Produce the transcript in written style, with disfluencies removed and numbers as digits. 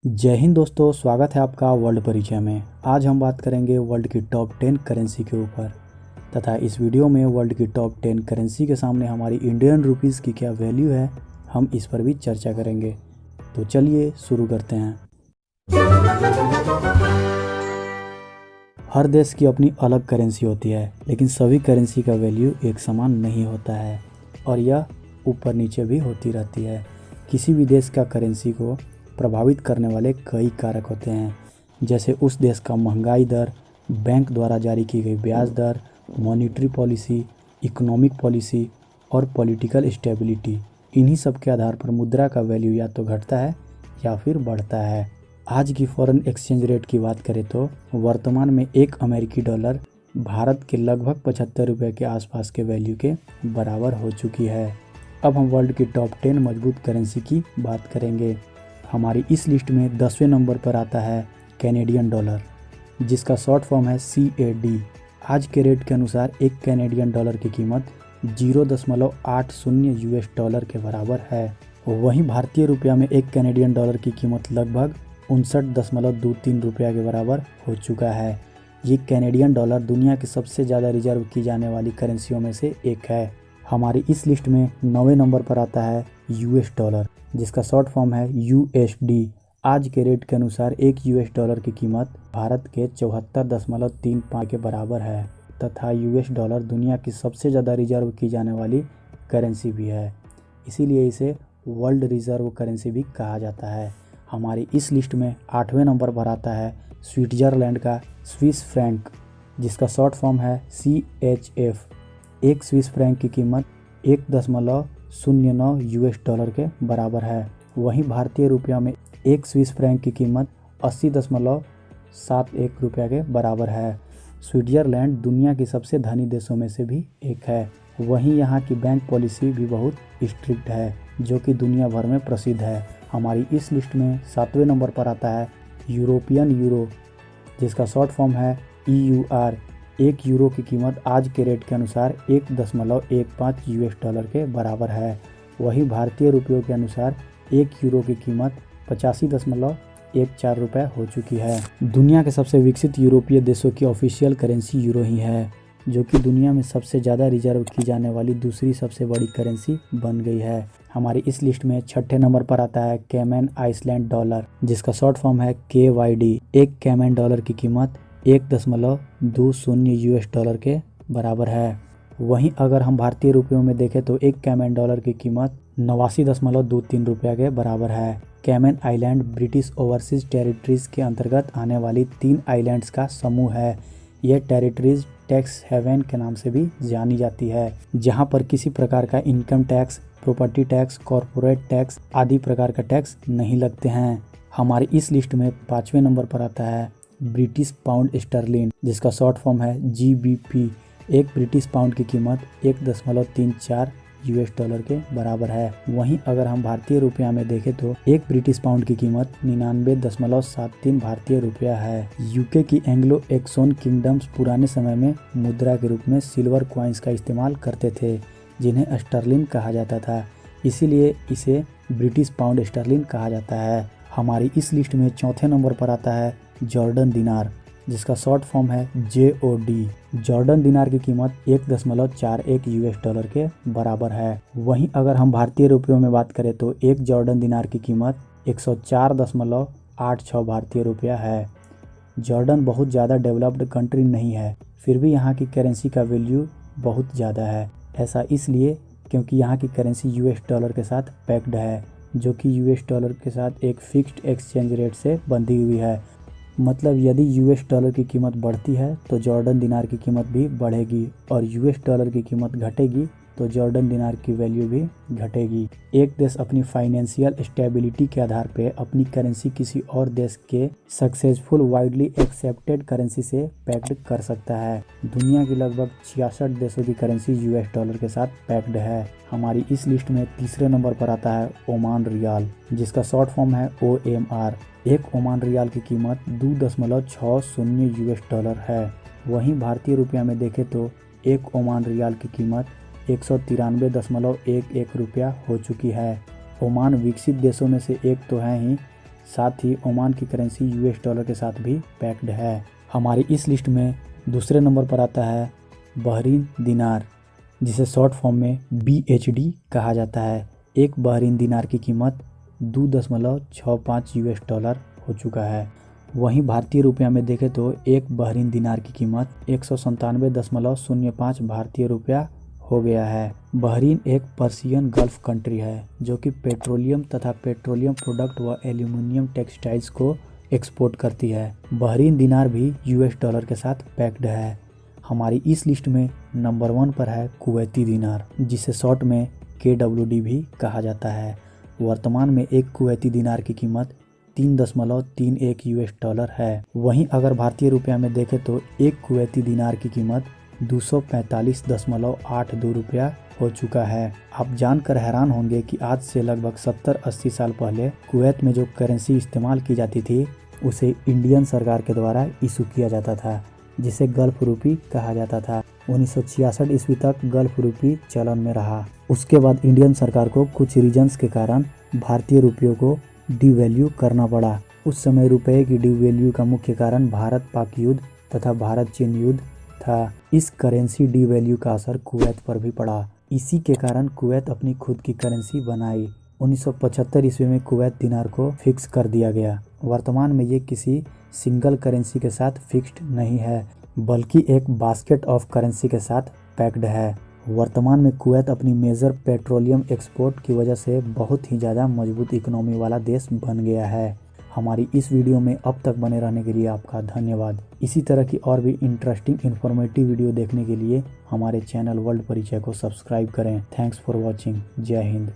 जय हिंद दोस्तों, स्वागत है आपका वर्ल्ड परिचय में। आज हम बात करेंगे वर्ल्ड की टॉप 10 करेंसी के ऊपर तथा इस वीडियो में वर्ल्ड की टॉप 10 करेंसी के सामने हमारी इंडियन रुपीस की क्या वैल्यू है, हम इस पर भी चर्चा करेंगे। तो चलिए शुरू करते हैं। हर देश की अपनी अलग करेंसी होती है, लेकिन सभी करेंसी का वैल्यू एक समान नहीं होता है और यह ऊपर नीचे भी होती रहती है। किसी भी देश का करेंसी को प्रभावित करने वाले कई कारक होते हैं, जैसे उस देश का महंगाई दर, बैंक द्वारा जारी की गई ब्याज दर, मॉनेटरी पॉलिसी, इकोनॉमिक पॉलिसी और पॉलिटिकल स्टेबिलिटी। इन्हीं सब के आधार पर मुद्रा का वैल्यू या तो घटता है या फिर बढ़ता है। आज की फॉरेन एक्सचेंज रेट की बात करें तो वर्तमान में एक अमेरिकी डॉलर भारत के लगभग 75 रुपये के आसपास के वैल्यू के बराबर हो चुकी है। अब हम वर्ल्ड की टॉप 10 मजबूत करेंसी की बात करेंगे। हमारी इस लिस्ट में 10वें नंबर पर आता है कैनेडियन डॉलर, जिसका शॉर्ट फॉर्म है CAD। आज के रेट के अनुसार एक कैनेडियन डॉलर की कीमत 0.80 US डॉलर के बराबर है। वहीं भारतीय रुपया में एक कैनेडियन डॉलर की कीमत लगभग 59.23 रुपया के बराबर हो चुका है। ये कैनेडियन डॉलर दुनिया की सबसे ज़्यादा रिजर्व की जाने वाली करेंसियों में से एक है। हमारी इस लिस्ट में 9वें नंबर पर आता है US डॉलर, जिसका शॉर्ट फॉर्म है USD। आज के रेट के अनुसार एक US डॉलर की कीमत भारत के 74.35 के बराबर है तथा US डॉलर दुनिया की सबसे ज़्यादा रिजर्व की जाने वाली करेंसी भी है, इसीलिए इसे वर्ल्ड रिजर्व करेंसी भी कहा जाता है। हमारी इस लिस्ट में 8वें नंबर पर आता है स्विट्ज़रलैंड का स्विस फ्रैंक, जिसका शॉर्ट फॉर्म है CHF। एक स्विस फ्रैंक की कीमत 1.09 US डॉलर के बराबर है। वहीं भारतीय रुपया में एक स्विस फ्रैंक की कीमत 80.71 रुपया के बराबर है। स्विट्ज़रलैंड दुनिया के सबसे धनी देशों में से भी एक है। वहीं यहाँ की बैंक पॉलिसी भी बहुत स्ट्रिक्ट है, जो कि दुनिया भर में प्रसिद्ध है। हमारी इस लिस्ट में 7वें नंबर पर आता है यूरोपियन यूरो, जिसका शॉर्ट फॉर्म है EUR। एक यूरो की कीमत आज के रेट के अनुसार 1.15 US डॉलर के बराबर है। वही भारतीय रुपयों के अनुसार एक यूरो की कीमत 85.14 रुपये हो चुकी है। दुनिया के सबसे विकसित यूरोपीय देशों की ऑफिशियल करेंसी यूरो ही है, जो कि दुनिया में सबसे ज़्यादा रिजर्व की जाने वाली दूसरी सबसे बड़ी करेंसी बन गई है। हमारी इस लिस्ट में 6ठे नंबर पर आता है कैमन आइसलैंड डॉलर, जिसका शॉर्ट फॉर्म है KYD। एक कैमन डॉलर की कीमत 1.20 US डॉलर के बराबर है। वहीं अगर हम भारतीय रुपयों में देखें तो एक कैमन डॉलर की कीमत 89.23 रुपया के बराबर है। Cayman Island British overseas territories के अंतर्गत आने वाली 3 आइलैंड्स का समूह है। ये टेरिटरीज टैक्स हेवन के नाम से भी जानी जाती है, जहां पर किसी प्रकार का income tax, property tax, corporate tax आदि प्रकार का टैक्स नहीं लगते हैं। हमारी इस लिस्ट में 5वें नंबर पर आता है ब्रिटिश पाउंड स्टर्लिन, जिसका शॉर्ट फॉर्म है GBP। एक ब्रिटिश पाउंड की कीमत 1.34 US डॉलर के बराबर है। वहीं अगर हम भारतीय रुपया में देखें तो एक ब्रिटिश पाउंड की कीमत 99.73 भारतीय रुपया है। UK की एंग्लो एक्सोन किंगडम्स पुराने समय में मुद्रा के रूप में सिल्वर कॉइन्स का इस्तेमाल करते थे, जिन्हें स्टर्लिन कहा जाता था, इसीलिए इसे ब्रिटिश पाउंड स्टर्लिन कहा जाता है। हमारी इस लिस्ट में 4थे नंबर पर आता है जॉर्डन दिनार, जिसका शॉर्ट फॉर्म है JOD। जॉर्डन दिनार की कीमत 1.41 US डॉलर के बराबर है। वहीं अगर हम भारतीय रुपयों में बात करें तो एक जॉर्डन दिनार की कीमत 104.86 भारतीय रुपया है। जॉर्डन बहुत ज़्यादा डेवलप्ड कंट्री नहीं है, फिर भी यहाँ की करेंसी का वैल्यू बहुत ज़्यादा है। ऐसा इसलिए क्योंकि यहाँ की करेंसी US डॉलर के साथ पैक्ड है, जो कि US डॉलर के साथ एक फिक्स्ड एक्सचेंज रेट से बंधी हुई है। मतलब यदि US डॉलर की कीमत बढ़ती है तो जॉर्डन दिनार की कीमत भी बढ़ेगी, और US डॉलर की कीमत घटेगी तो जॉर्डन दिनार की वैल्यू भी घटेगी। एक देश अपनी फाइनेंशियल स्टेबिलिटी के आधार पर अपनी करेंसी किसी और देश के सक्सेसफुल वाइडली एक्सेप्टेड करेंसी से पैक्ड कर सकता है। दुनिया की लगभग 66 देशों की करेंसी US डॉलर के साथ पैक्ड है। हमारी इस लिस्ट में 3रे नंबर पर आता है ओमान रियाल, जिसका शॉर्ट फॉर्म है OMR। एक ओमान रियाल की कीमत 2.60 US डॉलर है। वहीं भारतीय रुपया में देखें तो एक ओमान रियाल की कीमत 193.11 रुपया हो चुकी है। ओमान विकसित देशों में से एक तो है ही, साथ ही ओमान की करेंसी यूएस डॉलर के साथ भी पैक्ड है। हमारी इस लिस्ट में दूसरे नंबर पर आता है बहरीन दिनार, जिसे शॉर्ट फॉर्म में BHD कहा जाता है। एक बहरीन दिनार की कीमत 2.65 यूएस डॉलर हो चुका है। वहीं भारतीय रुपया में देखें तो एक बहरीन दिनार की कीमत 197.05 भारतीय रुपया हो गया है। बहरीन एक पर्शियन गल्फ कंट्री है जो कि पेट्रोलियम तथा पेट्रोलियम प्रोडक्ट व एल्यूमिनियम टेक्सटाइल्स को एक्सपोर्ट करती है। बहरीन दिनार भी यूएस डॉलर के साथ पैक्ड है। हमारी इस लिस्ट में नंबर 1 पर है कुवैती दिनार, जिसे शॉर्ट में KWD भी कहा जाता है। वर्तमान में एक कुवैती दिनार की कीमत 3.31 यूएस डॉलर है। वहीं अगर भारतीय रुपया में देखें तो एक कुवैती दिनार की कीमत 245.82 रुपया हो चुका है। आप जानकर हैरान होंगे कि आज से लगभग 70-80 साल पहले कुवैत में जो करेंसी इस्तेमाल की जाती थी उसे इंडियन सरकार के द्वारा इशू किया जाता था, जिसे गल्फ रूपी कहा जाता था। 1966 ईस्वी तक गल्फ रूपी चलन में रहा। उसके बाद इंडियन सरकार को कुछ रीजन्स के कारण भारतीय रुपयों को डिवैल्यू करना पड़ा। उस समय रुपये की डिवैल्यू का मुख्य कारण भारत पाक युद्ध तथा भारत चीन युद्ध था। इस करेंसी डिवैल्यू का असर कुवैत पर भी पड़ा। इसी के कारण कुवैत अपनी खुद की करेंसी बनाई। 1975 ईस्वी में कुवैत दिनार को फिक्स कर दिया गया। वर्तमान में ये किसी सिंगल करेंसी के साथ फिक्स्ड नहीं है, बल्कि एक बास्केट ऑफ करेंसी के साथ पैक्ड है। वर्तमान में कुवैत अपनी मेजर पेट्रोलियम एक्सपोर्ट की वजह से बहुत ही ज़्यादा मजबूत इकोनॉमी वाला देश बन गया है। हमारी इस वीडियो में अब तक बने रहने के लिए आपका धन्यवाद। इसी तरह की और भी इंटरेस्टिंग इन्फॉर्मेटिव वीडियो देखने के लिए हमारे चैनल वर्ल्ड परिचय को सब्सक्राइब करें। Thanks for watching. जय हिंद।